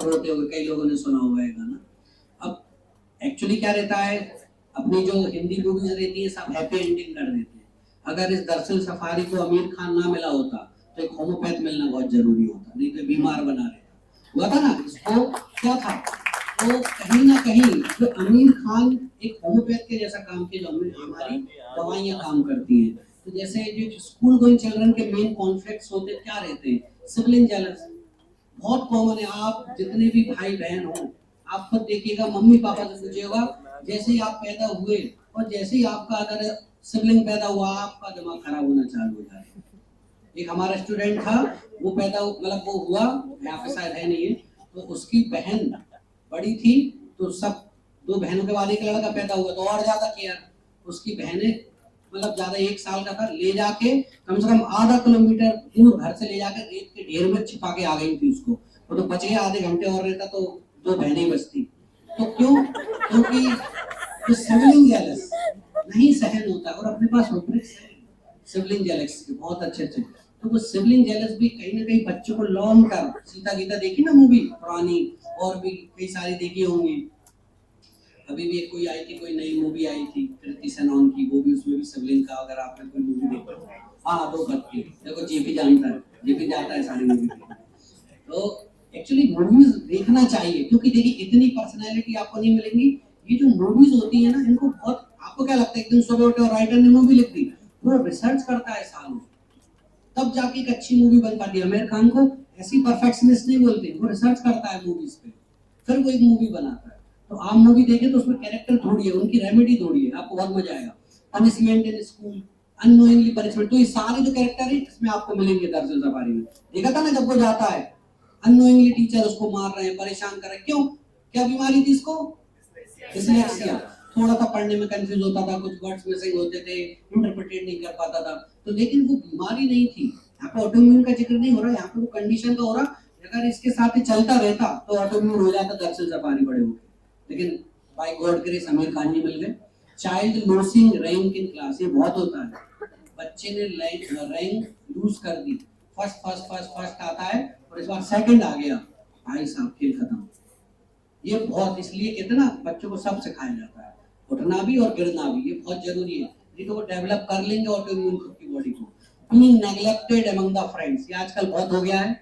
आप रोते होगे, कई लोगों ने सुना होगा ये गाना। अब एक्चुअली क्या रहता है, अपनी जो हिंदी मूवीज रहती है सब हैप्पी एंडिंग कर देते हैं। अगर इस दरअसल सफारी को आमिर खान ना मिला होता तो एक होम्योपैथ मिलना बहुत जरूरी होता, नहीं तो बीमार बना रहता। हुआ था ना, इसको क्या था, तो कहीं ना कहीं जो आमिर खान एक होम्योपैथ के जैसा काम किया, जो हमारी दवाइयाँ काम करती हैं। तो जैसे जो स्कूल गोइंग चिल्ड्रन के मेन कॉन्फ्लिक्ट्स होते क्या रहते हैं, सिबलिंग जेलस बहुत कॉमन है। आप जितने भी भाई बहन हो, आप खुद देखिएगा, मम्मी पापा से पूछिएगा, जैसे ही आप पैदा हुए और जैसे ही आपका अगर सिबलिंग पैदा हुआ, आपका दिमाग खराब होना चालू हो जाएगा। एक हमारा स्टूडेंट था, वो पैदा मतलब वो हुआ, यहाँ पे शायद है नहीं है, तो उसकी बहन बड़ी थी, तो सब दो बहनों के बाद एक लड़का पैदा हुआ, तो और ज्यादा केयर। उसकी बहनें मतलब ज्यादा 1 साल का था, ले जाके कम से कम आधा किलोमीटर दूर घर से ले जाकर रेत के ढेर में छिपा के आ गई थी उसको। वो तो बच गया, आधे घंटे और रहता तो 2 बहनें बचती। तो क्यों? क्योंकि जो सिबलिंग जेलस नहीं सहन होता, और अपने पास रूब्रिक्स है सिबलिंग जेलस के बहुत अच्छे अच्छे। तो वो सिबलिंग जेलस भी कहीं ना कहीं बच्चों को लॉन्ग टर्म, सीता गीता देखी ना मूवी पुरानी, और भी कई सारी देखी होंगी। अभी भी कोई आई थी, कोई नई मूवी आई थी कृति सेनन की, वो भी, उसमें भी सिबलिंग का, अगर आपने कोई मूवी देखी, हाँ 2 बच्चे, देखो जेपी जानता है, जेपी जाता है सारी मूवी देखने। तो एक्चुअली मूवीज देखना चाहिए, क्योंकि देखिए इतनी पर्सनैलिटी आपको नहीं मिलेंगी। ये जो मूवीज होती है ना, इनको बहुत, आपको क्या लगता है एक दिन सुबह उठे और राइटर ने मूवी लिख दी? वो रिसर्च करता है सालों, तब जाके एक अच्छी मूवी बन पाती है। आमिर खान को ऐसी परफेक्शनिस्ट नहीं बोलते, वो रिसर्च करता है मूवीज पे, फिर वो एक मूवी बनाता है। तो आप मूवी देखें तो उसमें कैरेक्टर थोड़ी है, उनकी रेमेडी थोड़ी है, आपको बहुत मजा आएगा। Punishment in school, unknowingly punishment, तो ये सारे जो कैरेक्टर है इसमें आपको मिलेंगे दरअसल सफारी में। देखा था ना, जब वो जाता है अननोइंगली टीचर उसको मार रहे हैं, परेशान कर रहे हैं, क्यों? क्या बीमारी थी इसको? डिसलेक्सिया। थोड़ा सा पढ़ने में कंफ्यूज होता था, कुछ वर्ड्स मिसिंग होते थे, इंटरप्रेट नहीं कर पाता था। तो लेकिन वो बीमारी नहीं थी। यहाँ पे ऑटोइम्यून का जिक्र नहीं हो रहा, यहाँ पे वो कंडीशन का हो रहा। अगर इसके साथ ही चलता रहता तो ऑटोइम्यून हो जाता दरअसल सफारी बड़े होके। लेकिन by God grace Aamir Khan ji मिल गए। Child losing rank in class, ये बहुत होता है, बच्चे ने रैंक लूज कर दी, फर्स्ट फर्स्ट फर्स्ट फर्स्ट आता है और इस बार सेकंड आ गया, भाई साहब खेल खत्म। ये बहुत, इसलिए कितना बच्चों को सब सिखाया जाता है, उठना भी और गिरना भी, ये बहुत जरूरी है। नहीं तो वो डेवलप कर लेंगे ऑटोइम्यून खुद की बॉडी को। Being neglected among the friends, ये आजकल बहुत हो गया है।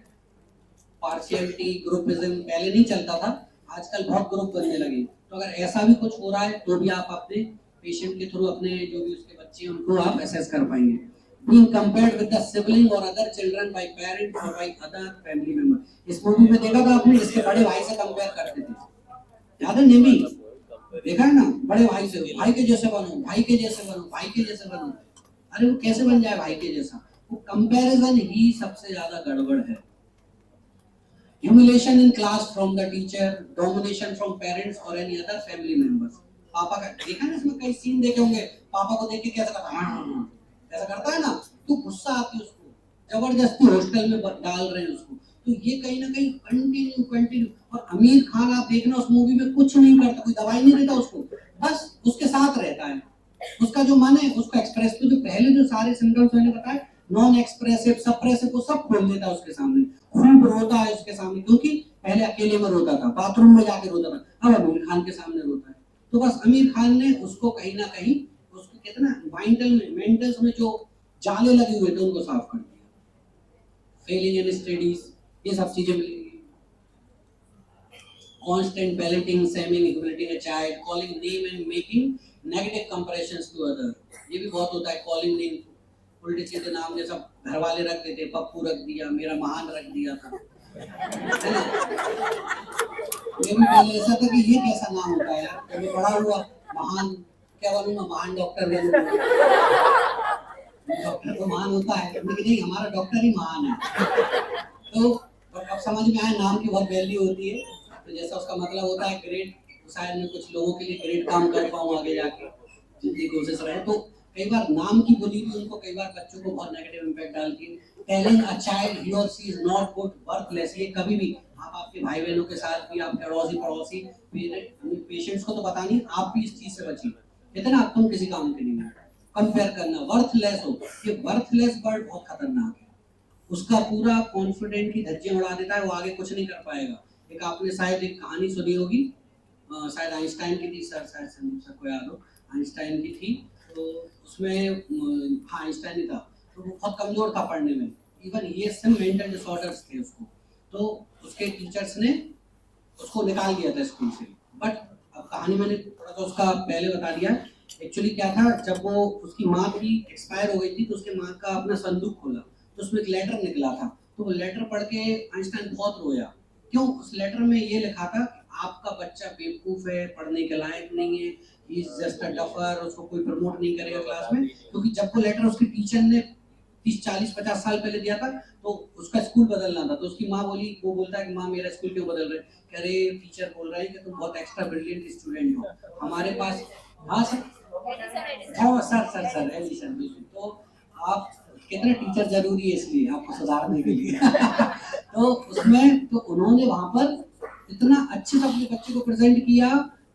पार्शियलिटी, ग्रुपिज्म पहले नहीं चलता था, आजकल बहुत ग्रुप बनने लगे। तो अगर ऐसा भी कुछ हो रहा है तो भी आप अपने पेशेंट के थ्रू, अपने जो भी उसके बच्चे हैं उनको आप असेस कर पाएंगे। Being compared with the sibling or other children by parents or by other family member, इस मूवी में देखा था आपने, इसके बड़े भाई से कंपेयर करते थे, याद है? नेमी देखा है ना, बड़े भाई से, भाई के जैसे बनो, भाई के जैसे बनो, भाई के जैसे बनो। अरे वो कैसे बन जाए भाई के जैसा? वो कंपैरिजन ही सबसे ज्यादा गड़बड़ है। Humiliation in class from the teacher, domination from parents or any other family members. पापा का देखा ना, इसमें कई सीन देखे होंगे, पापा को देख के कैसा करता है, ऐसा करता है ना, तो गुस्सा आती है उसको, जबरदस्ती हॉस्टल में डाल रहे हैं उसको। तो ये कहीं ना कहीं कंटिन्यू। और आमिर खान आप देखना उस मूवी में कुछ नहीं करता, कोई दवाई नहीं देता उसको, बस उसके साथ रहता है। उसका जो मन है उसको एक्सप्रेस, तो जो पहले जो सारे सिम्टम्स मैंने बताए, नॉन एक्सप्रेसिव, सप्रेसिव, को सब खोल देता है उसके सामने, खूब रोता है उसके सामने, क्योंकि पहले अकेले में रोता था, बाथरूम में जाके रोता था, अब आमिर खान के सामने रोता है। तो बस आमिर खान ने उसको कहीं ना कहीं, उसको कितना मेंटल्स में जो जाले लगे हुए थे उनको साफ कर दिया। फेलिंग इन स्टडीज, ये सब चीजें मिलेंगी। Constant belting, shaming, humiliating a child, calling name and making negative comparisons to other, ये भी बहुत होता है। कॉलिंग नेम, उल्टे सीधे नाम, जैसा घर वाले रख देते, पप्पू रख दिया, मेरा महान रख दिया था, है ना? ये भी पहले ऐसा था कि ये कैसा नाम होता है यार, कभी बड़ा हुआ महान, क्या बनूंगा, महान डॉक्टर बनूंगा। डॉक्टर तो महान होता है, लेकिन नहीं, हमारा डॉक्टर ही महान है। तो अब समझ में आया, नाम की बहुत वैल्यू होती है। तो जैसा उसका मतलब होता है ग्रेट, तो शायद मैं कुछ लोगों के लिए ग्रेट काम कर पाऊँ आगे जाके, जितनी कोशिश रहे। तो कई बार नाम की बुली भी उनको, कई बार बच्चों को बहुत नेगेटिव इम्पैक्ट डालती है। टेलिंग अ चाइल्ड ही और सी इज नॉट गुड, वर्थलेस, ये कभी भी आप आपके भाई बहनों के साथ भी, आपके अड़ोसी पड़ोसी पेशेंट्स को तो पता नहीं, आप भी इस चीज से बचिए, इतना तुम किसी काम के नहीं। कंपेयर करना, वर्थलेस हो, ये वर्थलेस वर्ड बहुत खतरनाक है। उसका पूरा कॉन्फिडेंट की धज्जियां उड़ा देता है, वो आगे कुछ नहीं कर पाएगा। एक आपने शायद एक कहानी सुनी होगी, शायद आइंस्टाइन की थी, सर शायद संदीप सर को याद हो, आइंस्टाइन की थी। तो उसमें हाँ आइंस्टाइन ही था। तो वो बहुत कमजोर था पढ़ने में, इवन ये सब मेंटल डिसऑर्डर्स थे उसको। तो उसके टीचर्स ने उसको निकाल दिया था स्कूल से। बट अब कहानी मैंने थोड़ा सा उसका पहले बता दिया। एक्चुअली क्या था, जब वो उसकी माँ की एक्सपायर हो गई थी तो उसके माँ का अपना संदूक खोला तो उसमें एक लेटर निकला था। तो वो लेटर पढ़ के आइंस्टाइन बहुत रोया। क्यों? उस लेटर में ये लिखा था कि आपका बच्चा बेवकूफ है, पढ़ने के लायक नहीं है, he is just a duffer, उसको कोई प्रमोट नहीं करेगा क्लास में। क्योंकि जब वो लेटर उसके टीचर ने 30 40 50 साल पहले दिया था तो उसका स्कूल बदलना था। तो उसकी माँ बोली, वो बोलता है कि माँ मेरा स्कूल क्यों बदल रहे? कह रहे टीचर बोल रहे हैं कि तुम बहुत एक्स्ट्रा ब्रिलियंट स्टूडेंट हो, हमारे पास। हाँ सर, हाँ सर सर सर एडिशन बिल्कुल। तो आप कितने टीचर जरूरी है इसलिए आपको सुधारने के लिए तो उसमें तो उन्होंने वहां पर इतना अच्छे से अपने बच्चे को प्रेजेंट किया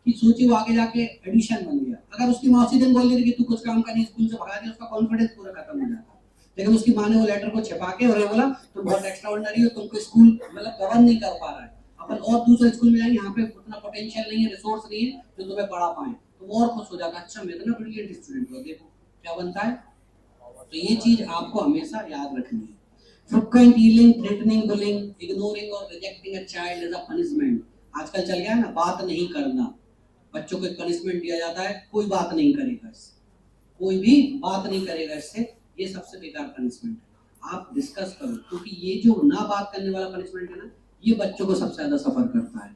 कि सोचिए वो आगे जाके एडिशन बन गया। अगर उसकी मौसी दिन बोल देती कि तू कुछ काम का नहीं, स्कूल से भगा दिया, उसका कॉन्फिडेंस पूरा खत्म हो जाता। लेकिन उसकी माँ ने वो लेटर को छिपा के और ये बोला तुम बहुत एक्स्ट्रा ऑर्डिनरी हो, तुमको स्कूल मतलब गवर्न नहीं कर पा रहा है, अपन और दूसरे स्कूल में जाएंगे, यहाँ पे उतना पोटेंशियल नहीं है, रिसोर्स नहीं है जो तुम्हें पढ़ा पाए। तो वो और खुश हो जाता, अच्छा मैं इतना ब्रिलियंट स्टूडेंट हूँ, देखो क्या बनता है। तो ये चीज आपको हमेशा याद रखनी है। Frequent yelling, threatening, bullying, ignoring or rejecting a child is a punishment. आजकल चल गया ना बात नहीं करना, बच्चों को एक पनिशमेंट दिया जाता है, कोई बात नहीं करेगा इससे, कोई भी बात नहीं करेगा इससे, ये सबसे बेकार पनिशमेंट है। आप डिस्कस करो, क्योंकि ये जो ना बात करने वाला पनिशमेंट है ना, ये बच्चों को सबसे ज्यादा सफर करता है।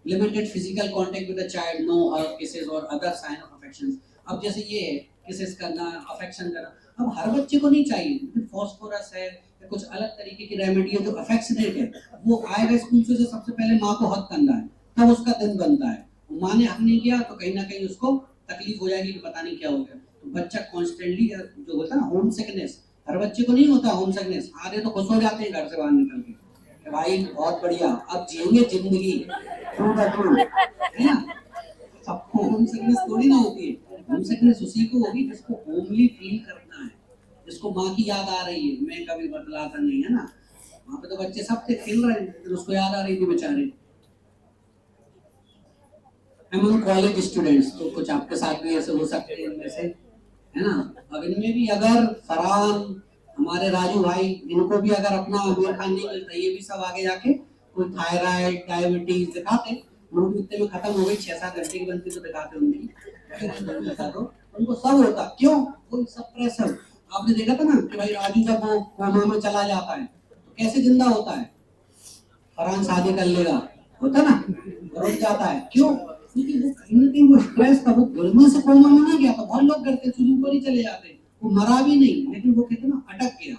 Limited physical contact with the child, no hug, kisses और अदर साइन ऑफ अफेक्शन। अब जैसे ये है किसेस करना, अफेक्शन करना, अब हर बच्चे को नहीं चाहिए। फॉस्फोरस है या कुछ अलग तरीके की रेमेडी है जो अफेक्शनेट है, वो आएगा स्कूल से सबसे पहले माँ को हक करना है, तब उसका दिन बनता है। माँ ने हक नहीं किया तो कहीं ना कहीं उसको तकलीफ हो जाएगी कि पता नहीं क्या हो गया। तो बच्चा कॉन्स्टेंटली जो होता है ना होम सिकनेस, हर बच्चे को नहीं होता होम सिकनेस, आधे तो खुश हो जाते हैं घर से बाहर निकल के, भाई बहुत बढ़िया अब जिएंगे जिंदगी थ्रू द थ्रू, है ना। सबको होम सिकनेस थोड़ी ना होती है, होम सिकनेस उसी को होगी जिसको होमली फील करना है, जिसको माँ की याद आ रही है, मैं कभी बदलाता नहीं, है ना। वहाँ पे तो बच्चे सब थे खेल रहे हैं, उसको याद आ रही थी बेचारे। एमंग कॉलेज स्टूडेंट्स, तो कुछ आपके साथ भी ऐसे हो सकते हैं इनमें से, है ना। अब इनमें भी अगर फरहान, हमारे राजू भाई, इनको भी अगर अपना आमिर खान नहीं मिलता, ये भी सब आगे जाके कोई थायराइड डायबिटीज दिखाते, उनको इतने में खत्म हो गई, 6 7 घंटे की बनती तो दिखाते उनकी तो उनको सब होता। क्यों? कोई सप्रेशन। आपने देखा था ना कि भाई राजू जब वो कोमा में चला जाता है तो कैसे जिंदा होता है, फरहान शादी कर लेगा, होता ना, रुक जाता है। क्यों? क्योंकि वो कहीं ना कहीं वो स्ट्रेस था, वो गुलमा से कोमा में नहीं गया। तो बहुत लोग करते शुरू पर ही चले जाते हैं, वो मरा भी नहीं, लेकिन वो कहते ना अटक गया,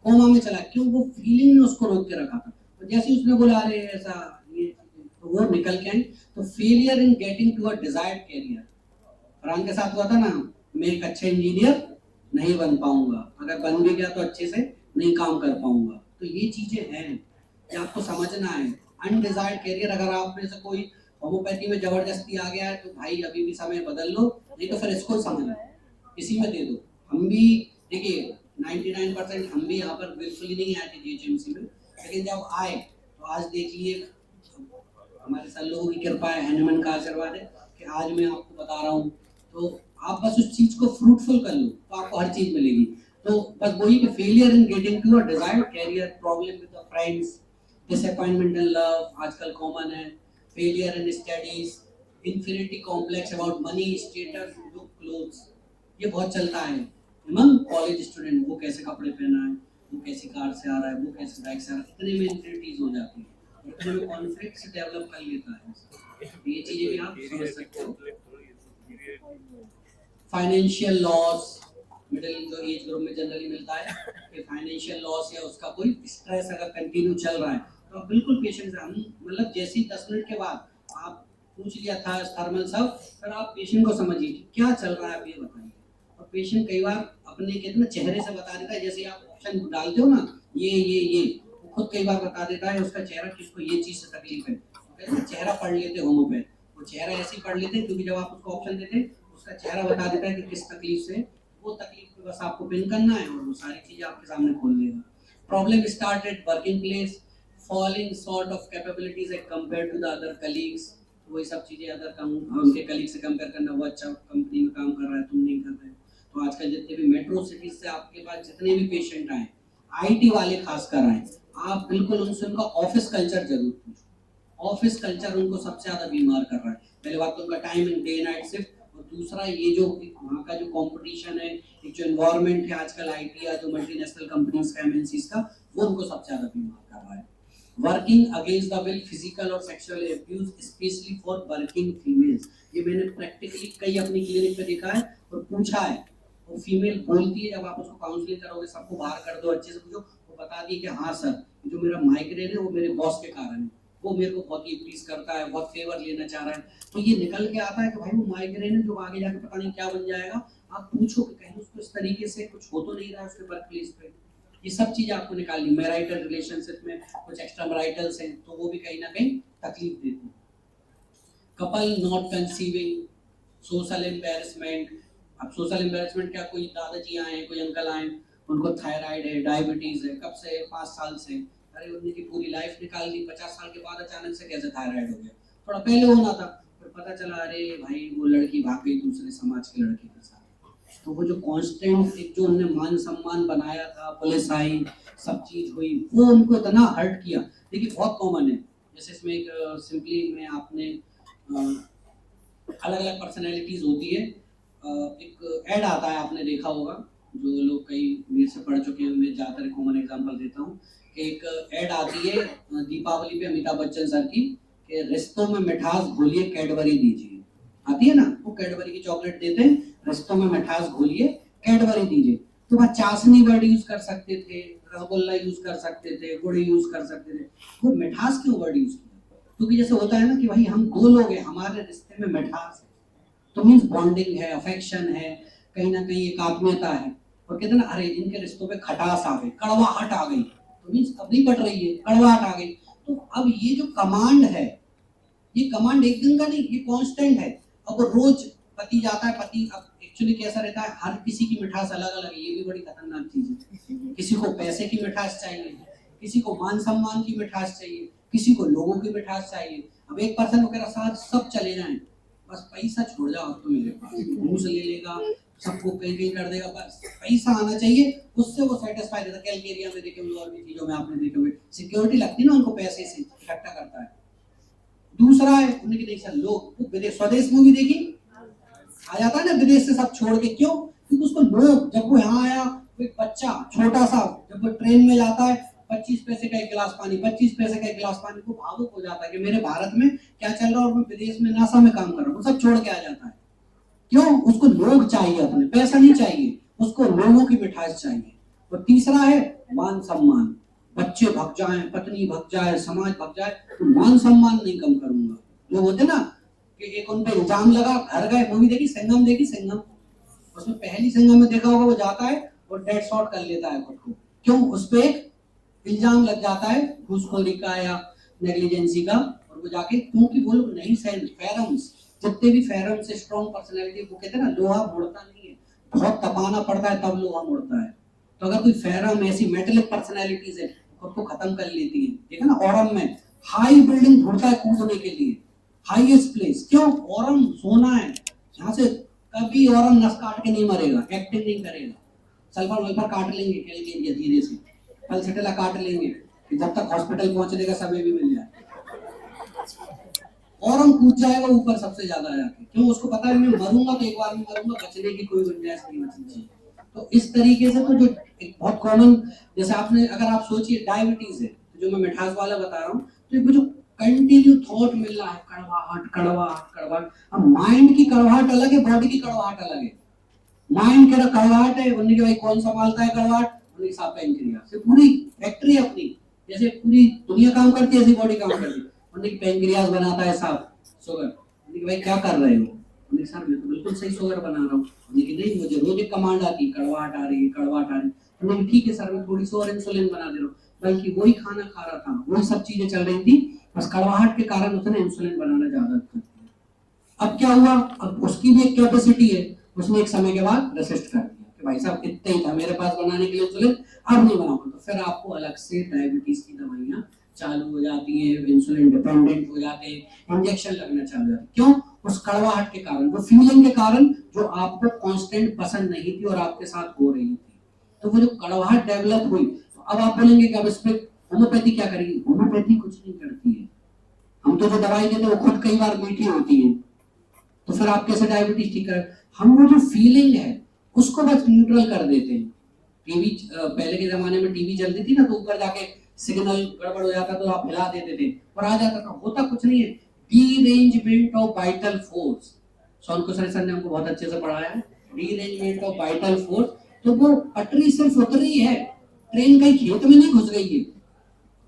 कोमा में चला। क्यों? वो फीलिंग ने उसको रोक के रखा था। तो जैसे उसने बोला अरे ऐसा ये, तो वो निकल के आई। तो failure in getting to a desired career, Farhan के साथ हुआ था ना, मैं एक अच्छा इंजीनियर नहीं बन पाऊंगा, अगर बन भी गया तो अच्छे से नहीं काम कर पाऊंगा। तो ये चीजें हैं, ये आपको समझना है। अनडिजायर्ड कैरियर, अगर आप में से कोई होम्योपैथी में जबरदस्ती आ गया है तो भाई अभी भी समय बदल लो, नहीं तो फिर इसको समझ लो, इसी में दे दो। हम भी देखिए 99% हम भी यहाँ पर बिल्कुल ही नहीं आए थे जीएचएमसी में, लेकिन जब आए तो आज देखिए हमारे सब लोगों की कृपा है, हनुमान का आशीर्वाद है कि आज मैं आपको बता रहा हूँ। तो आप बस उस चीज को फ्रूटफुल कर लो तो आपको हर चीज मिलेगी। तो बस वही कि failure in getting to a desired career, problem with the friends, disappointment in love आजकल कॉमन है, failure in studies, infinity complex about money, status, look, clothes, ये बहुत चलता है अमंग कॉलेज स्टूडेंट। वो कैसे कपड़े पहना है, वो कैसी कार से आ रहा है, वो कैसे बाइक से आ रहा है, इतने में इंफिनिटीज हो जाती है, इतने में कॉन्फ्लिक्ट्स डेवलप कर लेता है। ये चीजें भी आप समझ सकते हो। फाइनेंशियल लॉस, मिडिल जो एज ग्रुप में जनरली मिलता है कि फाइनेंशियल लॉस या उसका कोई स्ट्रेस अगर कंटिन्यू चल रहा है तो बिल्कुल पेशेंट से हम मतलब जैसे ही 10 मिनट के बाद आप पूछ लिया था थर्मल सब, फिर आप पेशेंट को समझिए कि क्या चल रहा है, आप ये बताइए। और पेशेंट कई बार अपने कहते ना चेहरे से बता देता है, जैसे आप ऑप्शन डालते हो ना ये वो खुद कई बार बता देता है उसका चेहरा किसको ये चीज से तकलीफ है। तो चेहरा पढ़ लेते होमोपैथ, वो चेहरा ऐसे ही पढ़ लेते हैं क्योंकि जब आप उसको ऑप्शन देते हैं उसका चेहरा बता देता है कि किस तकलीफ से, वो तकलीफ पे बस आपको पिन करना है और वो सारी चीजें आपके सामने खोल देगा। Problem start at working place, falling sort of capabilities as compared to the other colleagues, वही सब चीजें अदर उनके कलीग से कंपेयर करना, वो अच्छा कंपनी में काम कर रहा है, तुम नहीं कर रहे हो। तो आजकल जितने भी मेट्रो सिटीज से आपके पास जितने भी पेशेंट आए, आईटी वाले खासकर आए, आप बिल्कुल उनसे उनका ऑफिस कल्चर जरूर पूछो। ऑफिस कल्चर उनको सबसे ज्यादा बीमार कर रहा है। पहले बात तो उनका टाइमिंग डे नाइट शिफ्ट, और दूसरा ये जो वहाँ का जो कंपटीशन है, एक जो एनवायरनमेंट है आजकल आईटी या जो मल्टीनेशनल कंपनीज का, एमएनसीज का, वो उनको सबसे ज्यादा बीमार कर रहा है। Working against the will, physical और sexual abuse specially for working females. ये मैंने प्रैक्टिकली कई अपनी क्लिनिक पे देखा है और पूछा है। वो फीमेल बोलती है, जब आप उसको काउंसलिंग करोगे, सबको बाहर कर दो, अच्छे से पूछो, वो बता दी कि हाँ सर, जो मेरा माइग्रेन है वो मेरे बॉस के कारण है, वो मेरे को बहुत ही प्लीज करता है, बहुत फेवर लेना चाह रहा है। तो ये निकल के आता है कि भाई वो माइग्रेन है जो आगे जाके पता नहीं क्या बन जाएगा। आप पूछो कि कहीं उसको इस तरीके से कुछ हो तो नहीं रहा है उसके वर्क प्लेस पे। ये सब चीजें आपको निकालनी। मैरिटल रिलेशनशिप में कुछ एक्स्ट्रा मैरिटल्स हैं तो वो भी कहीं ना कहीं तकलीफ देती है। Couple not conceiving, social embarrassment. अब सोशल एम्बैरेसमेंट क्या, कोई दादाजी आए, कोई अंकल आए, उनको थायराइड है, डायबिटीज है, कब से, 5 साल से, अरे उनकी पूरी लाइफ निकाल दी, 50 साल के बाद अचानक से कैसे थायराइड हो गया, थोड़ा पहले होना था, फिर पता चला अरे भाई वो लड़की भाग गई दूसरे समाज की लड़की के साथ। तो वो जो कांस्टेंट एक जो उन्होंने मान सम्मान बनाया था, पुलिस आई, सब चीज हुई, वो उनको इतना हर्ट किया। देखिए बहुत कॉमन है, जैसे इसमें एक सिंपली में आपने अलग अलग पर्सनैलिटीज होती है, एक ऐड आता है, आपने देखा होगा, जो लोग कई मेरे से पढ़ चुके हैं, मैं ज़्यादातर कॉमन एग्जांपल देता हूँ। एक ऐड आती है दीपावली पे अमिताभ बच्चन सर की, कि रिश्तों में मिठास घोलिए कैडबरी दीजिए। आती है ना, वो कैडबरी की चॉकलेट देते हैं, रिश्तों में मिठास घोलिए कैडबरी दीजिए। तो वह चाशनी वर्ड यूज कर सकते थे, रसगुल्ला यूज कर सकते थे, गुड़ यूज कर सकते थे, वो मिठास क्यों वर्ड यूज किया? क्योंकि जैसे होता है ना कि भाई हम 2 लोग हैं, हमारे रिश्ते में मिठास है, तो मीन्स बॉन्डिंग है, अफेक्शन है, कहीं ना कहीं एक आत्मीयता है। और कहते हैं ना, अरे इनके रिश्तों पे खटास आ गई, कड़वाहट आ गई, तो मीन्स अब नहीं पट रही है, कड़वाहट आ गई। तो अब ये जो कमांड है, ये कमांड एक दिन का नहीं, ये कांस्टेंट है। अब रोज पति जाता है, पति अब एक्चुअली कैसा रहता है, हर किसी की मिठास अलग अलग है, ये भी बड़ी खतरनाक चीज है। किसी को पैसे की मिठास चाहिए, किसी को मान सम्मान की मिठास चाहिए, किसी को लोगों की मिठास चाहिए। अब एक पर्सन वगैरह साथ सब चले जाएं, बस पैसा छोड़ जाओ, अब तो मेरे पास घूस ले लेगा, सबको कहीं कर देगा, बस पैसा आना चाहिए, उससे वो सेटिस्फाई रहता है। कैलकेरिया में देखे होंगे और भी चीजों में आपने देखे होंगे, सिक्योरिटी लगती है ना उनको, पैसे से इकट्ठा करता है। दूसरा है उनकी, नहीं सर लोग विदेश, स्वदेश मूवी देखी, आ जाता है ना विदेश से सब छोड़ के, क्यों? क्योंकि उसको लोग, जब वो यहाँ आया, एक बच्चा छोटा सा जब वो ट्रेन में जाता है, 25 पैसे का एक गिलास पानी, 25 पैसे का एक गिलास पानी, को भावुक हो जाता है कि मेरे भारत में क्या चल रहा है और मैं विदेश में नासा में काम कर रहा हूँ, सब छोड़ के आ जाता है। क्यों? उसको लोग चाहिए, अपने पैसा नहीं चाहिए, उसको लोगों की मिठास चाहिए। और तीसरा है मान सम्मान। बच्चे भग जाए, पत्नी भग जाए, समाज भग जाए, तो मान सम्मान नहीं कम करूंगा। जो होते ना कि एक उन पे इल्जाम लगा, घर गए, मूवी देखी संगम, देखी संगम, उसमें पहली संगम में देखा होगा, वो जाता है और डेड शॉट कर लेता है खुद को। क्यों? उस पे एक इल्जाम लग जाता है घूसखोरी का या नेग्लिजेंसी का, और वो जाके, क्योंकि वो लोग नहीं सहन, फेरम्स, जितने भी फेरम से स्ट्रॉन्ग पर्सनैलिटी, वो कहते हैं ना लोहा मुड़ता नहीं है, बहुत तपाना पड़ता है तब लोहा मुड़ता है। तो अगर कोई फेरम ऐसी मेटलिक पर्सनैलिटीज है, खुद को खत्म कर लेती है। देखा ना ऑरम में, हाई बिल्डिंग ढूंढता है कूदने के लिए, हाईएस्ट प्लेस। क्यों? ऑरम सोना है, यहाँ से कभी ऑरम नस काट के नहीं मरेगा, एक्टिंग नहीं करेगा। सल्फर वल्फर काट लेंगे कैलकेरिया धीरे से, पल्सटेला काट लेंगे, जब तक हॉस्पिटल पहुंचने का समय भी मिल जाए। ऑरम कूद जाएगा ऊपर सबसे ज्यादा जाके, क्यों? उसको पता है मैं मरूंगा तो एक बार में मरूंगा, बचने की कोई गुंजाइश नहीं बचनी चाहिए। तो इस तरीके से तो जो एक बहुत कॉमन, जैसे आपने अगर आप सोचिए डायबिटीज है, जो मैं मिठास वाला बता रहा हूँ, तो ये जो कंटिन्यू थॉट मिल रहा है, कड़वाहट कड़वाहट कड़वाहट। अब माइंड की कड़वाहट अलग है, बॉडी की कड़वाहट अलग है। माइंड कह रहा कड़वाहट है, उन्होंने कि भाई कौन संभालता है कड़वाहट, उन्हें साफ पैंक्रियास से पूरी फैक्ट्री अपनी, जैसे पूरी दुनिया काम करती है ऐसी बॉडी काम करती है। उन्हें पैंक्रियास बनाता है साफ शुगर, उन्हें भाई क्या कर रहे हो, उन्हें सर मैं तो बिल्कुल सही शुगर बना रहा हूँ, लेकिन नहीं मुझे रोज एक कमांड आती है, कड़वाहट आ रही है, कड़वाहट आ रही है। उन्हें ठीक है सर मैं थोड़ी सी और इंसुलिन बना दे रहा हूँ, बल्कि वही खाना खा रहा था, वही सब चीजें चल रही थी, बस कड़वाहट के कारण उसने इंसुलिन बनाना ज्यादा कर दिया। अब क्या हुआ, अब उसकी भी एक कैपेसिटी है, उसने एक समय के बाद रेसिस्ट कर दिया कि भाई साहब इतना ही था मेरे पास बनाने के लिए इंसुलिन, अब नहीं बनाऊंगा। तो फिर आपको अलग से डायबिटीज की दवाइयां चालू हो जाती है, इंसुलिन डिपेंडेंट हो जाते हैं, इंजेक्शन लगना चालू हो जाते हैं। क्यों? उस कड़वाहट के कारण, वो फीलिंग के कारण जो आपको कांस्टेंट पसंद नहीं थी और आपके साथ हो रही थी। तो वो जो कड़वाहट डेवलप हुई, तो अब आप बोलेंगे कि अब इस पे होम्योपैथी क्या करेगी? होम्योपैथी कुछ नहीं करती है। हम तो जो दवाई देते हैं वो खुद कई बार मीठी होती है, तो फिर आप कैसे डायबिटीज ठीक करें? हम वो जो फीलिंग है उसको बस न्यूट्रल कर देते हैं। टीवी, पहले के जमाने में टीवी चलती थी ना, तो ऊपर जाके सिग्नल गड़बड़ हो जाता तो आप हिला देते थे और आ जाता था। होता कुछ नहीं है, derangement of vital force. Sonkusare sir ने हमको बहुत अच्छे से पढ़ाया है, डीरेंजमेंट ऑफ वाइटल फोर्स। तो वो पटरी सिर्फ उतरी है, ट्रेन कहीं खेत में नहीं घुस गई है,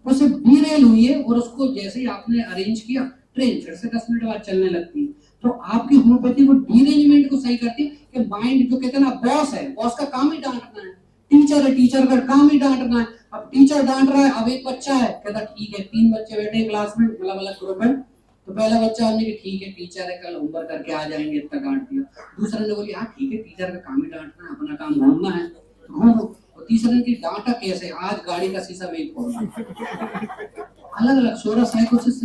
वो सिर्फ डीरेल हुई है और उसको जैसे ही आपने अरेंज किया, ट्रेन फिर से 10 मिनट बाद चलने लगती है। तो आपकी होम्योपैथी वो डीरेंजमेंट को सही करती है कि माइंड जो कहते हैं ना, बॉस है, बॉस का काम ही डांटना है, टीचर है, टीचर का काम ही डांटना है। अब टीचर डांट रहा है, अब एक बच्चा है, कहता ठीक है, 3 बच्चे बैठे क्लास में, अलग अलग ग्रुप है, तो पहला बच्चा हमने कि ठीक है टीचर है, कल होमवर्क करके आ जाएंगे, इतना डांट दिया। दूसरे ने बोली हाँ ठीक है, टीचर का काम ही डांटना है, अपना काम घूमना है, घूमो। और तीसरे ने की डांटा कैसे? आज गाड़ी का शीशा में ही फोड़ दिया। अलग अलग सोरा साइकोसिस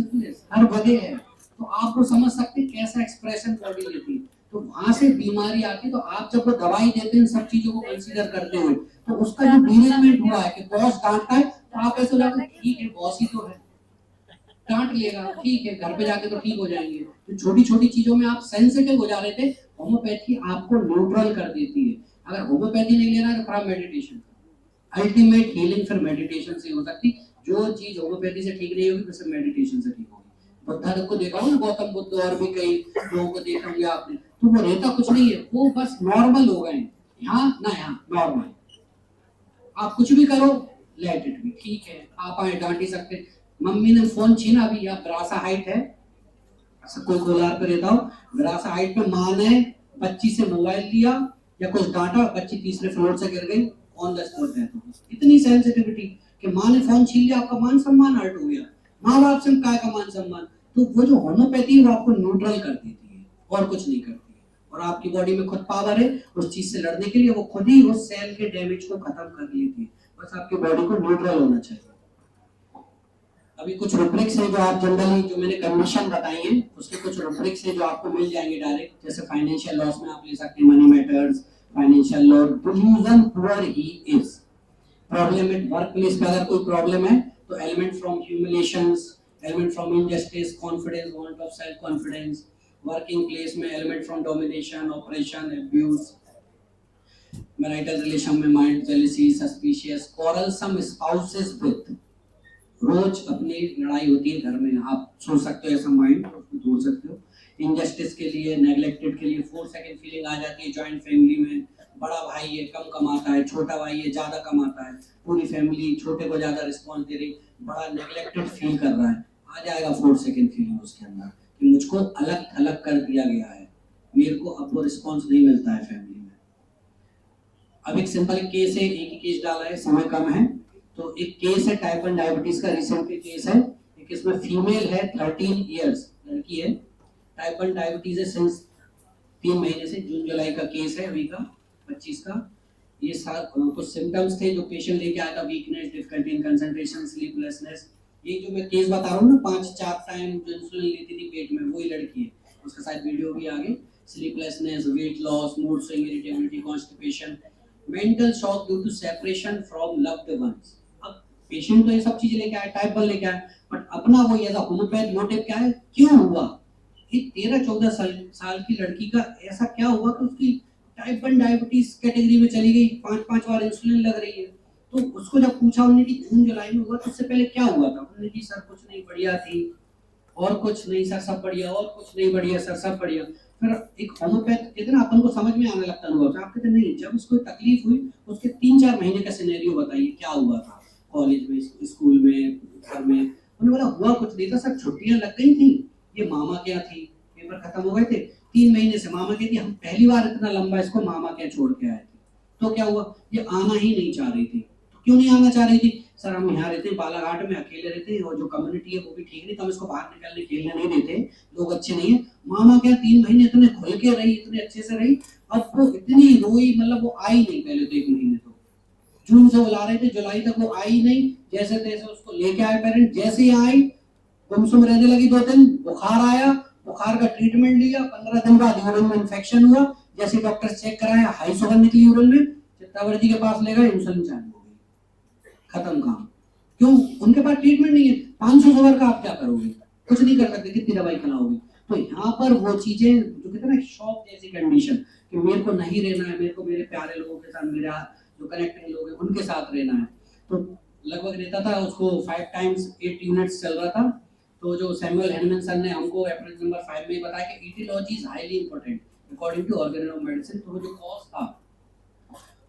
हर जगह है। तो आप वो समझ सकते हैं कैसा एक्सप्रेशन बॉडी लेती है। तो वहां से बीमारी आती है। तो आप जब वो दवाई देते हैं सब चीजों को कंसीडर करते हुए, तो उसका जो डिरेंजमेंट हुआ है कि बॉस डांटता है, तो आप ऐसे हो जाते हैं ठीक है बॉस ही तो है, डांट लेगा, ठीक है घर पे जाके तो ठीक हो जाएंगे। तो छोटी छोटी चीजों में आप सेंसिटिव हो जा रहे थे, होम्योपैथी आपको न्यूट्रल कर देती है। अगर होम्योपैथी नहीं लेना है तो खराब मेडिटेशन, अल्टीमेट हीलिंग फिर मेडिटेशन से हो सकती। जो चीज होम्योपैथी से ठीक नहीं होगी तो सिर्फ मेडिटेशन से ठीक होगी। बुद्ध को देखा हो ना, गौतम बुद्ध और भी कई लोगों को देखा होंगे आपने, तो वो रहता कुछ नहीं है, वो बस नॉर्मल हो गए, यहाँ ना यहाँ नॉर्मल। आप कुछ भी करो, लेट इट बी, ठीक है, आप आए डांट ही सकते। मम्मी ने फोन छीना भी, आप विरासा हाइट है, कोई कोलार पे रहता हो, विरासा हाइट पे माँ ने बच्ची से मोबाइल लिया या कुछ डांटा, बच्ची तीसरे फ्लोर से गिर गई, ऑन द स्पॉट डेथ हो गई। इतनी सेंसिटिविटी कि माँ ने फोन छीन लिया, आपका मान सम्मान हर्ट हो गया। माँ बाप से काय का मान सम्मान? तो वो जो होम्योपैथी है वो आपको न्यूट्रल कर देती है और कुछ नहीं करती है। और आपकी बॉडी में खुद पावर है उस चीज से लड़ने के लिए, वो खुद ही उस सेल के डैमेज को खत्म कर लेती है। बस आपकी बॉडी को न्यूट्रल होना चाहिए। अभी कुछ रूब्रिक्स है जो आप जनरली, जो मैंने कंडीशन बताई है उसके कुछ रूब्रिक्स है जो आपको मिल जाएंगे डायरेक्ट। जैसे फाइनेंशियल लॉस में आप ले सकते हैं money matters, financial loss, delusion poor ही is, problem at work place पे अगर कोई प्रॉब्लम है तो element from humiliations, element from injustice, confidence, want of self confidence, working place में element from domination, operation, abuse, marital relation में mind jealousy, suspicious, quarrelsome spouses with, रोज अपनी लड़ाई होती है घर में, आप सोच सकते हो ऐसा माइंड, उसको तोड़ सकते हो। इनजस्टिस के लिए, नेग्लेक्टेड के लिए 4 सेकंड फीलिंग आ जाती है जॉइंट फैमिली में, बड़ा भाई है कम कमाता है, छोटा भाई है ज्यादा कमाता है, पूरी फैमिली छोटे को ज्यादा रिस्पॉन्स दे रही, बड़ा नेग्लेक्टेड फील कर रहा है, आ जाएगा 4 सेकंड फीलिंग उसके अंदर कि मुझको अलग थलग कर दिया गया है, मेरे को अब वो रिस्पॉन्स नहीं मिलता है फैमिली में। अब एक सिंपल केस है, एक ही केस डाला है, समय कम है, तो एक केस है टाइप 1 डायबिटीज का, रिसेंटली केस है। एक इसमें फीमेल है 13 इयर्स, लड़की है, टाइप 1 डायबिटीज है सिंस 3 महीने से, जून जुलाई का केस है अभी का 25 का। ये कुछ सिम्टम्स थे जो पेशेंट लेके आया था, weakness, difficulty in concentration, sleeplessness. ये जो मैं केस बता रहा हूँ ना, 5-4 टाइम जो इंसुलिन लेती थी पेट में, वही लड़की है, उसका शायद वीडियो भी आगे। Sleeplessness, weight loss, mood swing, irritability, constipation, mental shock due to separation from loved ones. अब पेशेंट तो ये सब चीजें लेके आया, टाइप 1 लेके आया, बट अपना वो एज अ होम्योपैथ मोटिव क्या है, क्यों हुआ कि 13-14 साल की लड़की का ऐसा क्या हुआ कि उसकी टाइप 1 डायबिटीज कैटेगरी में चली गई, 5-5 बार इंसुलिन लग रही है। तो उसको जब पूछा उन्होंने कि जून जुलाई में हुआ, तो उससे पहले क्या हुआ था, उन्होंने कि सर कुछ नहीं, बढ़िया थी, और कुछ नहीं सर सब बढ़िया, और कुछ नहीं बढ़िया सर सब बढ़िया। फिर एक होम्योपैथ कहते ना अपन को समझ में आने लगता अनुभव से, आप कहते नहीं, जब उसको तकलीफ हुई उसके 3-4 महीने का सिनेरियो बताइए क्या हुआ था, कॉलेज में, स्कूल में, घर में। उन्होंने बोला हुआ कुछ नहीं था सर, छुट्टियां लग गई थी, ये मामा क्या थी, पेपर खत्म हो गए थे, 3 महीने से मामा कहती हम पहली बार इतना लंबा इसको मामा क्या छोड़ के आए थे। तो क्या हुआ, ये आना ही नहीं चाह रही थी। तो क्यों नहीं आना चाह रही थी, सर हम यहाँ रहते हैं बालाघाट में, अकेले रहते हैं, और जो कम्युनिटी है वो भी ठीक नहीं, तो हम इसको बाहर निकलने खेलने नहीं देते, लोग अच्छे नहीं है। मामा क्या 3 महीने इतने खुल के रही, इतने अच्छे से रही, अब वो इतनी रोई, मतलब वो आई नहीं पहले तो 1 महीने तो। जून से बुला रहे थे, जुलाई तक वो आई नहीं, जैसे तैसे उसको लेके आए पेरेंट, जैसे ही आई गुमसुम रहने लगी 2 दिन, बुखार आया, बुखार का ट्रीटमेंट लिया, 15 दिन बाद यूरिन में इन्फेक्शन हुआ, जैसे डॉक्टर चेक कराया हाई शुगर निकली यूरिन में, चित्तावर्ती के पास ले गए, इंसुलिन चालू हो गई, खत्म काम। क्यों? उनके पास ट्रीटमेंट नहीं है। 500 शुगर का आप क्या करोगे? कुछ नहीं कर सकते, कितनी दवाई खिलाओगे? तो यहाँ पर वो चीजें जो कहते हैं ना शॉक जैसी कंडीशन कि मेरे को नहीं रहना है, मेरे को मेरे प्यारे लोगों के साथ, मेरा जो कनेक्टिंग लोग हैं उनके साथ रहना है, तो लगभग रहता था उसको 5 टाइम्स 8 यूनिट्स चल रहा था। तो जो सैमुअल हैनमन सर ने हमको एप्रोच नंबर 5 में बताया कि etiology is highly important according to organise of medicine. तो वो जो कॉज था,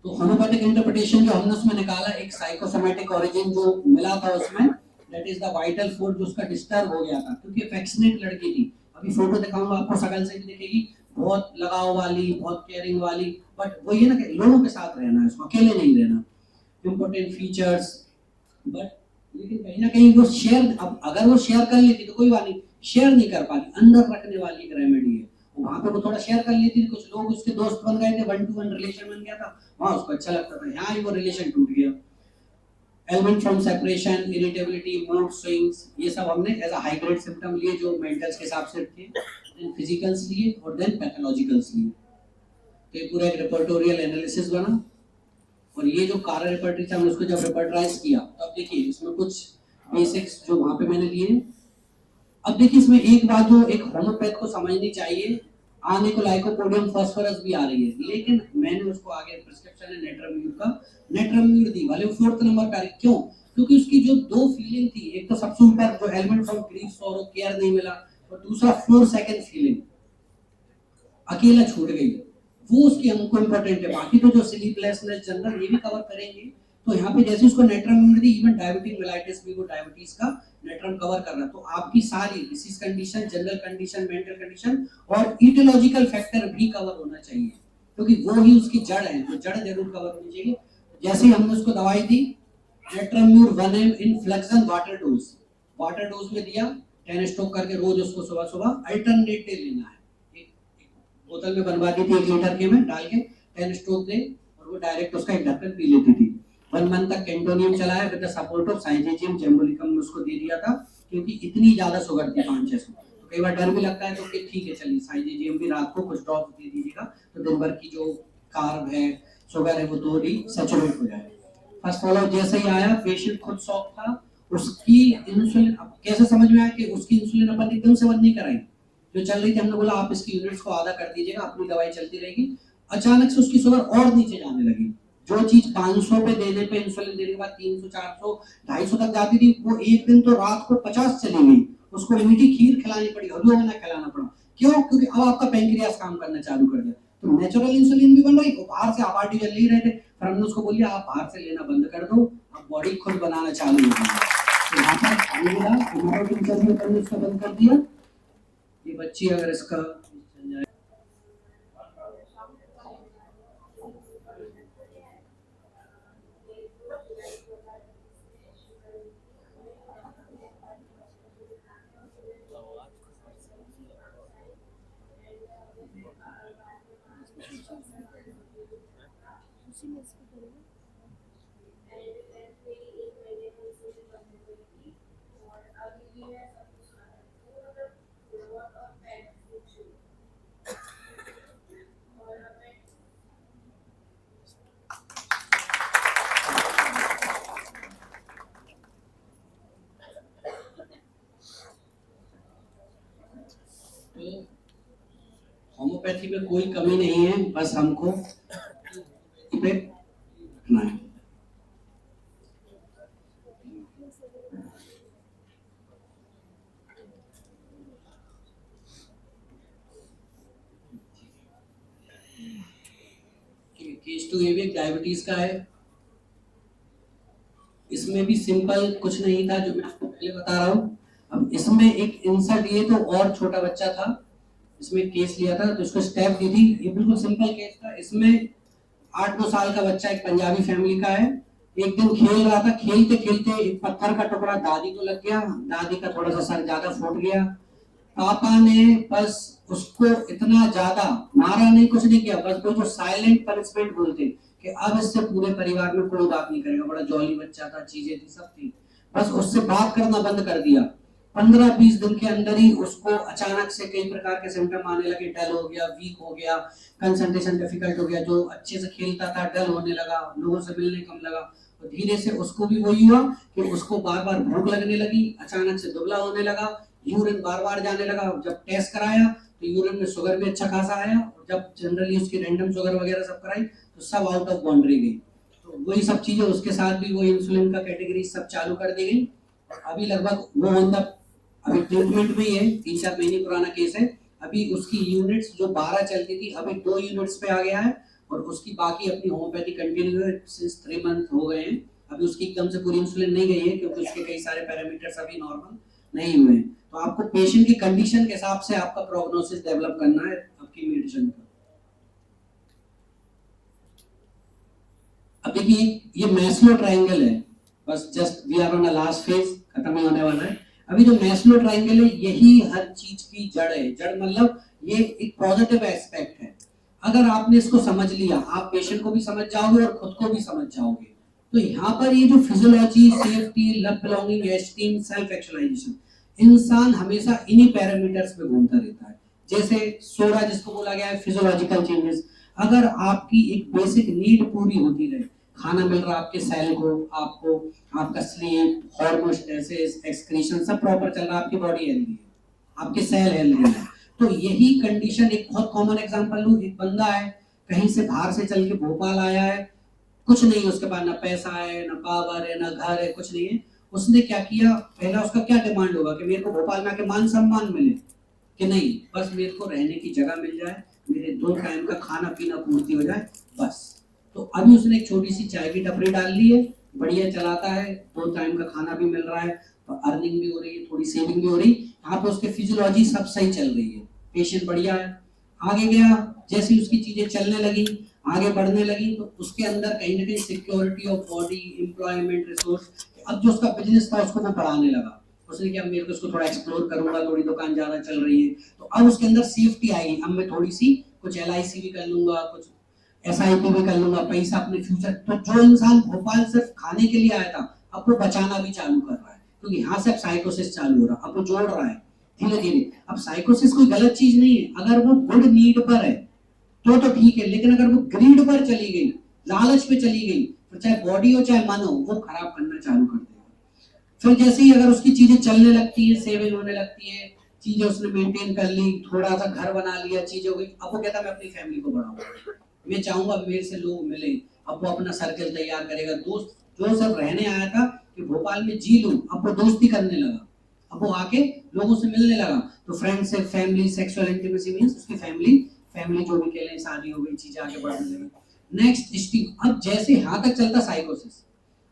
तो होम्योपैथिक इंटरप्रिटेशन जो हमने उसमें निकाला, एक साइकोसोमैटिक ओरिजिन जो मिला था उसमें, that is the vital force जो उसका डिस्टर्ब हो गया था, क्योंकि वैक्सीनेट लड़की थी। अभी फोटो दिखाऊंगा आपको, शकल से भी दिखेगी, बहुत लगाव वाली, बहुत केयरिंग वाली, बट वो ये ना कि लोगों के साथ रहना है, उसको अकेले नहीं रहना, इंपॉर्टेंट फीचर्स। बट लेकिन कहीं ना कहीं वो शेयर, अब अगर वो शेयर कर लेती तो कोई बात नहीं, शेयर नहीं कर पाती, अंदर रखने वाली एक रेमेडी है। वहां पे वो थोड़ा शेयर कर लेती थी, कुछ लोग उसके दोस्त बन गए थे, 1-to-1 रिलेशन बन गया था, वहां उसको अच्छा लगता था, यहाँ ही वो रिलेशन टूट गया। Element from separation, irritability, mood swings, ये सब हमने as a high grade symptom लिए जो मेंटल्स के हिसाब से थे, देन फिजिकल्स लिए और देन पैथोलॉजिकल्स लिए। तो ये पूरा एक रिपोर्टोरियल एनालिसिस बना, और ये जो कारण रिपर्टरी था हमने उसको जब रिपर्टराइज किया, तो अब देखिए इसमें कुछ बेसिक्स जो वहां पे मैंने लिए। अब देखिए इसमें एक बात जो एक होम्योपैथ को समझनी चाहिए, आने को लाइकोपोडियम फास्फोरस भी आ रही है, लेकिन मैंने उसको आगे प्रिस्क्रिप्शन है नेट्रम्यूर का, नेट्रम्यूर दी वाले 4th नंबर पे आ रही। क्यों? क्योंकि उसकी जो 2 फीलिंग थी, एक तो सबसे ऊपर जो element from grief sorrow care नहीं मिला, और दूसरा 4 सेकंड फीलिंग अकेला छूट गई, वो उसकी हमको इंपॉर्टेंट है। बाकी तो जो स्लीपलेसनेस जनरल ये भी कवर करेंगे। तो यहाँ पे जैसे उसको नेट्रम दी, इवन डायबिटिक मेलाइटिस भी वो डायबिटीज का नेट्रम कवर कर रहा है। तो आपकी सारी disease condition, general condition, mental condition और ईटियोलॉजिकल फैक्टर भी कवर होना चाहिए, क्योंकि वो ही उसकी जड़ है, तो जड़ जरूर कवर होनी चाहिए। जैसे ही हमने उसको दवाई दी, नेट्रम्यूर 1 ml इन फ्लेक्सन वाटर डोज में दिया, 10 स्ट्रोक करके रोज उसको सुबह सुबह अल्टरनेटिव लेना है। बोतल में बनवा दी थी 1 लीटर के में डाल के, 10 स्ट्रोक दे, और वो डायरेक्ट उसका एक ढक्कन पी लेती थी। 1 मंथ तक कैंटोनियम चलाया विद द सपोर्ट ऑफ साइजेजियम जेम्बोलिकम में उसको दे दिया था, क्योंकि इतनी ज्यादा शुगर थी 500-600। तो कई बार डर भी लगता है, तो कि ठीक है चलिए साइजेजियम भी रात को कुछ ड्रॉप दे दीजिएगा, तो दिन भर की जो कार्ब है, शुगर है, वो तो सैचुरेट हो जाए। फर्स्ट फॉलो जैसे ही आया, पेशेंट खुद शॉक था, उसकी इंसुलिन कैसे समझ में आया कि उसकी इंसुलिन अपन एकदम से बंद नहीं कराई, जो चल रही थी हमने बोला आप इसकी यूनिट्स को आधा कर दीजिएगा, अपनी दवाई चलती रहेगी। अचानक से उसकी शुगर और नीचे जाने लगी, जो चीज 500 पे देने पे इंसुलिन देने के बाद 300, 400, 250 तक जाती थी, वो एक दिन तो रात को 50 चली गई। उसको मीठी खीर खिलानी पड़ी, हलवा ना खिलाना पड़ा। क्यों? क्योंकि अब आपका पैंक्रियास काम करना चालू कर दिया, तो नेचुरल इंसुलिन भी बन रही, और बाहर से आबादी चल नहीं रहे थे, फिर हमने उसको बोलिए आप बाहर से लेना बंद कर दो, अब बॉडी खुद बनाना चालू हो गई। तो यहाँ पर उसका बंद कर दिया। ये बच्ची अगर इसका होम्योपैथी में कोई कमी नहीं है, बस हमको पे रखना है। केस 2 ये डायबिटीज का है। इसमें भी सिंपल कुछ नहीं था जो मैं आपको पहले बता रहा हूँ। अब इसमें एक इंसर्ट, ये तो और छोटा बच्चा था, इसमें केस लिया था तो इसको स्टेप दी थी। ये बिल्कुल सिंपल केस था। इसमें 8-9 साल का बच्चा, एक पंजाबी फैमिली का है। एक दिन खेल रहा था, खेलते खेलते एक पत्थर का टुकड़ा दादी को लग गया, दादी का थोड़ा सा सर ज्यादा फूट गया। पापा ने बस उसको इतना ज्यादा मारा नहीं, कुछ नहीं किया, बस वो जो साइलेंट पनिशमेंट बोलते कि अब इससे पूरे परिवार में कोई बात नहीं करेगा, बड़ा जॉली बच्चा था, चीजें थी, सब थी, बस उससे बात करना बंद कर दिया। 15-20 दिन के अंदर ही उसको अचानक से कई प्रकार के सिम्टम आने लगे, डल हो गया, वीक हो गया, कंसंट्रेशन डिफिकल्ट हो गया, जो अच्छे से खेलता था डल होने लगा, लोगों से मिलने कम लगा। तो धीरे से उसको भी वही हुआ कि उसको बार बार भूख लगने लगी, अचानक से दुबला होने लगा, यूरिन बार बार जाने लगा। जब टेस्ट कराया तो यूरिन में शुगर भी अच्छा खासा आया, और जब जनरली उसकी रैंडम शुगर वगैरह सब कराई तो सब आउट ऑफ बाउंड्री गई। तो वही सब चीजें उसके साथ भी वो इंसुलिन का कैटेगरी सब चालू कर दी गई। अभी लगभग वो मतलब अभी ट्रीटमेंट में ही है, 3-4 महीने पुराना केस है। अभी उसकी यूनिट्स जो 12 चलती थी अभी 2 यूनिट्स पे आ गया है, और उसकी बाकी अपनी होम्योपैथी कंटिन्यू है सिंस 3 मंथ हो गए हैं। अभी उसकी एकदम से पूरी इंसुलिन नहीं गई है क्योंकि उसके कई सारे पैरामीटर्स अभी नॉर्मल नहीं हुए हैं। तो आपको पेशेंट की कंडीशन के हिसाब से आपका प्रोग्नोसिस डेवलप करना है आपकी मेडिसिन का। अब देखिए ये मैस्लो ट्रायंगल है, बस just we are on the last phase, खत्म ही होने वाला है। अभी जो मैस्लो ट्रायंगल है यही हर चीज की जड़ है। जड़ मतलब ये एक पॉजिटिव एस्पेक्ट है। अगर आपने इसको समझ लिया, आप पेशेंट को भी समझ जाओगे और खुद को भी समझ जाओगे। तो यहाँ पर ये जो physiology, safety, love, belonging, esteem, self actualisation, इंसान हमेशा इन्हीं पैरामीटर्स पे घूमता रहता है। जैसे सोडा जिसको बोला गया है फिजियोलॉजिकल चेंजेस, अगर आपकी एक बेसिक नीड पूरी होती रहे, खाना मिल रहा आपके सेल को, आपको आपका स्लीप, हार्मोस्टेसिस, एक्सक्रीशन सब प्रॉपर चल रहा है, आपकी बॉडी हेल्दी है, आपके सेल हेल्दी है। तो यही कंडीशन, एक बहुत कॉमन एग्जांपल लूं, एक बंदा है कहीं से बाहर से चल के भोपाल आया है, कुछ नहीं है उसके पास, ना पैसा है, ना पावर है, ना घर है, कुछ नहीं है। उसने क्या किया, पहला उसका क्या डिमांड होगा कि मेरे को भोपाल में आके मान सम्मान मिले, कि नहीं बस मेरे को रहने की जगह मिल जाए, मेरे 2 टाइम का खाना पीना पूर्ति हो जाए बस। तो अभी उसने एक छोटी सी चाय की टपरी डाल ली है, बढ़िया चलाता है, 2 टाइम का खाना भी मिल रहा है, तो अर्निंग भी हो रही है, थोड़ी सेविंग भी हो रही, यहाँ पे उसके फिजियोलॉजी सब सही चल रही है, पेशेंट बढ़िया है। आगे गया, जैसी उसकी चीजें चलने लगी, आगे बढ़ने लगी, तो उसके अंदर कहीं ना कहीं security of body, employment, resource, अब जो उसका बिजनेस था उसको वो बढ़ाने लगा। उसने क्या, मेरे को इसको थोड़ा एक्सप्लोर करूंगा, थोड़ी दुकान ज्यादा चल रही है, तो अब उसके अंदर सेफ्टी आएगी, अब मैं थोड़ी सी कुछ LIC भी कर लूंगा, कुछ SIP भी कर लूंगा, पैसा अपने फ्यूचर। तो जो इंसान भोपाल सिर्फ खाने के लिए आया था, अब वो बचाना भी चालू कर रहा है, क्योंकि यहाँ से अब साइकोसिस चालू हो रहा है, अब वो जोड़ रहा है धीरे धीरे। अब साइकोसिस कोई गलत चीज नहीं है, अगर वो गुड नीड पर है तो ठीक है, लेकिन अगर वो ग्रीड पर चली गई, लालच पे चली गई, तो चाहे बॉडी हो चाहे मन हो, वो खराब करना चालू कर देगा। फिर जैसे ही अगर उसकी चीजें चलने लगती है, सेविंग होने लगती है, चीजें उसने मेंटेन कर ली, थोड़ा सा घर बना लिया, चीजें हो गई, अब वो कहता मैं अपनी फैमिली को बढ़ाऊंगा, मैं चाहूंगा मेरे से लोग मिले, अब वो अपना सर्कल तैयार करेगा, दोस्त जो सब रहने आया था कि भोपाल में जी लूं, अब वो दोस्ती करने लगा, अब वो आके लोगों से मिलने लगा। तो फ्रेंड से फैमिली, सेक्सुअल इंटीमेसी मींस उसकी फैमिली जो भी कह लें, शादी हो गई, चीजें आगे बढ़ने लगी। नेक्स्ट स्टेज, अब जैसे यहाँ तक चलता साइकोसिस,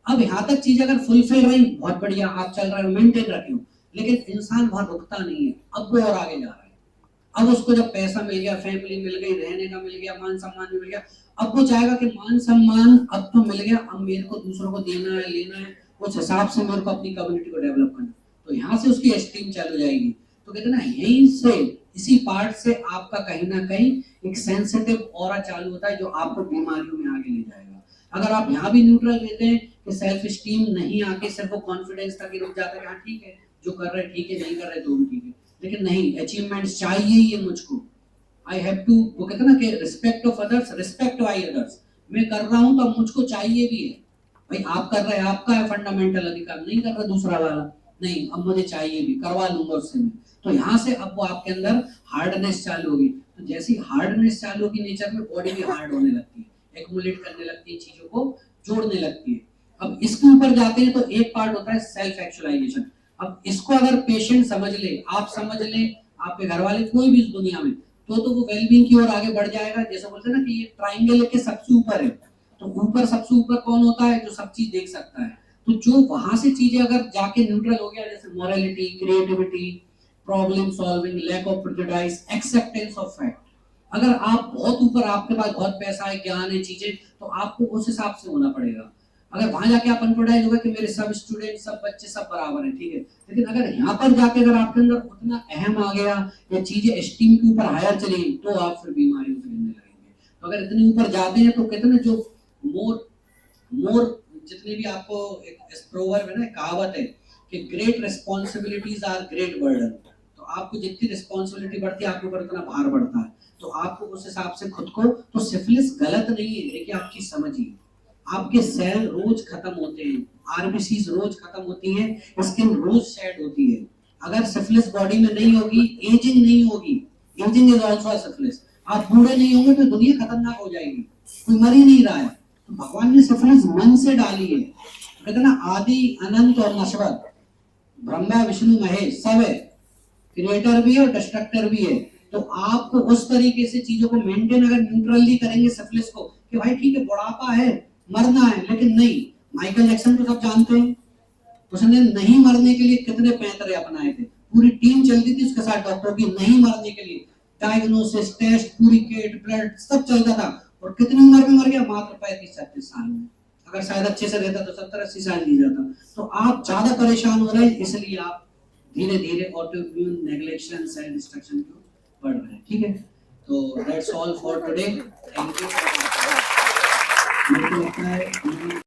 अब यहाँ तक चीज अगर फुलफिल रही, बहुत बढ़िया, आप चल रहे हो, मेंटेन रखे हो, लेकिन इंसान बहुत रुकता नहीं है, अब वो और आगे जा रहा है। अब उसको जब पैसा मिल गया, फैमिली मिल गई, रहने का मिल गया, मान सम्मान भी मिल गया, अब वो चाहेगा कि मान सम्मान अब तो मिल गया, अब मेरे को दूसरों को देना है, लेना है, उस हिसाब से मेरे को अपनी कम्युनिटी को डेवलप करना। तो यहाँ से उसकी एस्टीम चालू जाएगी। तो कहते ना, यहीं से, इसी पार्ट से आपका कहीं ना कहीं एक सेंसिटिव ऑरा चालू होता है, जो आपको बीमारियों में आगे ले जाएगा। अगर आप यहाँ भी न्यूट्रल लेते हैं कि सेल्फ स्टीम नहीं आके सिर्फ वो कॉन्फिडेंस तक ही रुक जाता है, हाँ ठीक है जो कर रहे ठीक है, नहीं कर रहे तो भी ठीक है, लेकिन नहीं, अचीवमेंट्स चाहिए ही है मुझको, आई हैव टू, वो कहते ना कि respect of others, respect by others, मैं कर रहा हूं तो मुझको चाहिए भी है। भाई आप कर रहे हैं, आपका है फंडामेंटल अधिकार, नहीं कर रहा दूसरा वाला, नहीं अब मुझे चाहिए भी, करवा लूंगा उससे मैं। तो यहाँ से अब वो आपके अंदर हार्डनेस चालू होगी। तो जैसी हार्डनेस चालू होगी नेचर में, बॉडी भी हार्ड होने लगती है, एक्युमुलेट करने लगती है, चीजों को जोड़ने लगती है। अब इसके ऊपर जाते हैं तो एक पार्ट होता है सेल्फ एक्चुअलाइजेशन। अब इसको अगर पेशेंट समझ ले, आप समझ ले, आपके घर वाले, कोई भी इस दुनिया में, तो वो वेलबींग की ओर आगे बढ़ जाएगा। जैसे बोलते हैं ना कि ये ट्राइंगल के सबसे ऊपर है, तो ऊपर सबसे ऊपर कौन होता है, जो सब चीज देख सकता है। तो जो वहां से चीजें अगर जाके न्यूट्रल हो गया, जैसे morality, creativity, problem solving, lack of prejudice, acceptance of fact, अगर आप बहुत ऊपर, आपके पास बहुत पैसा है, ज्ञान है, चीजें, तो आपको उस हिसाब से होना पड़ेगा। अगर वहां जाके आप अनप्रोडाइज होगा कि मेरे सब स्टूडेंट सब बच्चे सब बराबर हैं, ठीक है, लेकिन अगर यहाँ पर जाके अगर आपके अंदर उतना अहम आ गया या चीजें एस्टीम के ऊपर हायर चली तो आप फिर बीमारियों से गिरने लगेंगे। तो अगर इतने ऊपर जाते हैं तो कहते हैं जो मोर मोर जितने भी आपको एक प्रोवर्ब है ना, कहावत है कि great responsibilities are great burden. तो आपको जितनी रिस्पॉन्सिबिलिटी बढ़ती है आपके ऊपर उतना भार बढ़ता है, तो आपको उस हिसाब से खुद को, तो सिफिलिस गलत नहीं है, देखिए आप चीज समझिए, आपके सेल रोज खत्म होते हैं, आरबीसीज रोज खत्म होती है, स्किन रोज शेड होती है। अगर सिफिलिस बॉडी में नहीं होगी, एजिंग नहीं होगी, एजिंग इज आल्सो सिफिलिस, आप बूढ़े नहीं होंगे तो दुनिया खतरनाक हो जाएगी, कोई मर ही नहीं रहा है। तो भगवान ने सिफिलिस मन से डाली है, कहते ना आदि अनंत और नश्वर, ब्रह्मा विष्णु महेश सब है, क्रिएटर भी है और डिस्ट्रक्टर भी है। तो आपको उस तरीके से चीजों को मेंटेन अगर न्यूट्रली करेंगे सिफिलिस को कि भाई ठीक है बुढ़ापा है मरना है, लेकिन नहीं, माइकल जैक्सन को सब जानते हैं, उसने नहीं मरने के लिए कितने पैंतरे अपनाए थे, पूरी टीम चलती थी उसके साथ डॉक्टर की नहीं मरने के लिए, डायग्नोसिस टेस्ट पूरी किट ब्लड सब चलता था, और कितनी उम्र में मर गया, मात्र 35-36 साल में। अगर शायद अच्छे से रहता तो 70-80 साल जी जाता। तो आप ज्यादा परेशान हो रहे हैं, इसलिए आप धीरे धीरे ऑटोइम्यून नेग्लेक्शन सेल डिस्ट्रक्शन को बढ़ रहे हैं, ठीक है। तो that's all for today, thank you.